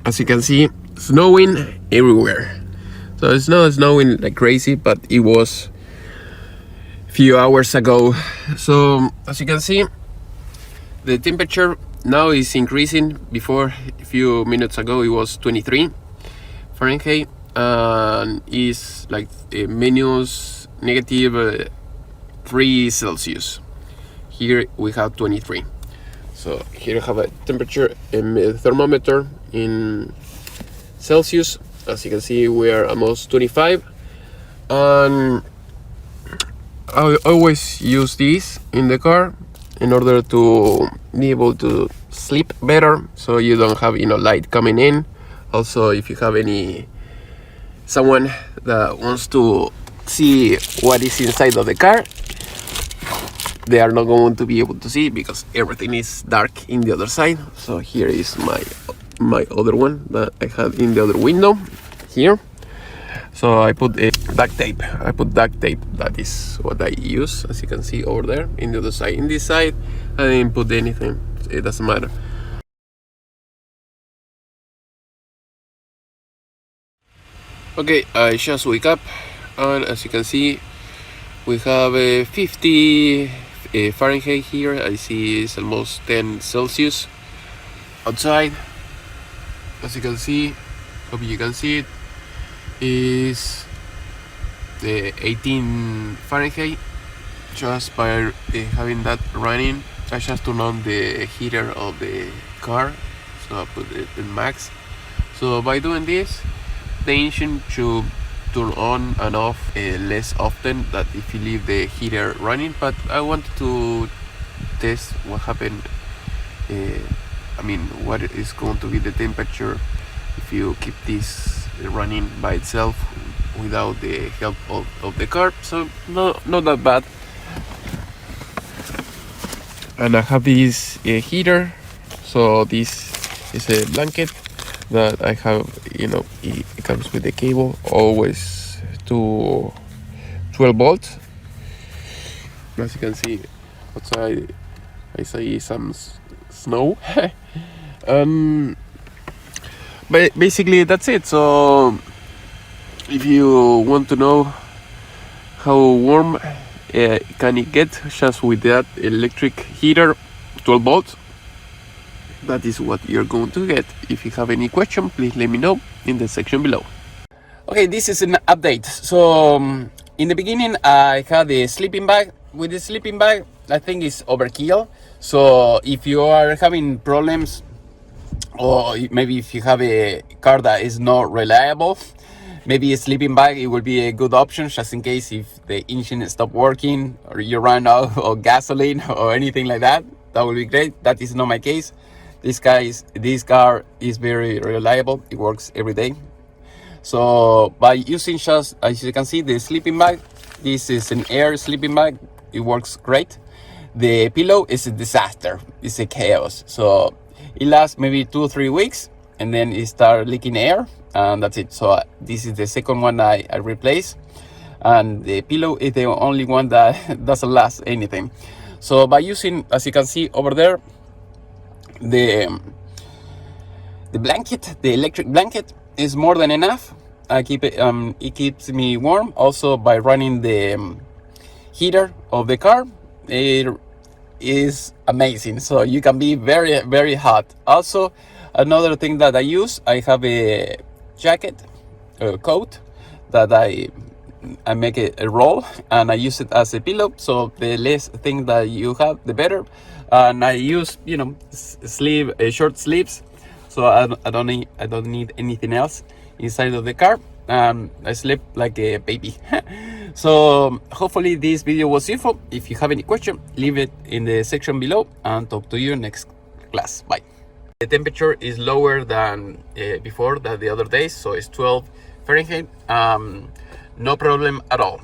as you can see, snowing everywhere. So it's not snowing like crazy, but it was a few hours ago. So as you can see, the temperature now is increasing. Before, a few minutes ago, it was 23 Fahrenheit, and is like minus negative 3 Celsius. Here we have 23. So here I have a temperature thermometer in Celsius. As you can see, we are almost 25, and I always use this in the car in order to be able to sleep better, so you don't have light coming in. Also, if you have someone that wants to see what is inside of the car, they are not going to be able to see because everything is dark in the other side. So here is my other one that I had in the other window here. So I put duct tape. That is what I use, as you can see over there in the other side. In this side, I didn't put anything. It doesn't matter. Okay, I just wake up, and as you can see, we have 50 Fahrenheit here. I see it's almost 10 Celsius outside. As you can see, hope you can see it, is the 18 Fahrenheit. Just by having that running, I just turn on the heater of the car, so I put it in max. So by doing this, the engine should turn on and off less often than if you leave the heater running. But I wanted to test what happened. What is going to be the temperature if you keep this running by itself without the help of the car. So not that bad. And I have this heater. So this is a blanket that I have, it comes with the cable, always to 12 volts. As you can see outside, I see some snow. But basically that's it. So if you want to know how warm can it get just with that electric heater, 12 volts, that is what you're going to get. If you have any question, please let me know in the section below. Okay, this is an update. So in the beginning, I had a sleeping bag. With the sleeping bag, I think it's overkill. So if you are having problems, or maybe if you have a car that is not reliable, maybe a sleeping bag, it will be a good option, just in case if the engine stops working or you run out of gasoline or anything like that. That will be great. That is not my case. This car is very reliable. It works every day. So by using just, as you can see, the sleeping bag, this is an air sleeping bag. It works great. The pillow is a disaster. It's a chaos. So it lasts maybe 2 or 3 weeks, and then it starts leaking air, and that's it. So this is the second one I replaced, and the pillow is the only one that doesn't last anything. So by using, as you can see over there, the blanket, the electric blanket, is more than enough. I keep it. It keeps me warm. Also, by running the heater of the car, it is amazing. So you can be very, very hot. Also, another thing that I use, I have a jacket, a coat that I make a roll, and I use it as a pillow. So the less thing that you have, the better. And I use, short sleeves, so I don't need anything else inside of the car. I sleep like a baby. So hopefully this video was useful. If you have any question, leave it in the section below, and talk to you next class. Bye. The temperature is lower than before, the other days, so it's 12 Fahrenheit. No problem at all.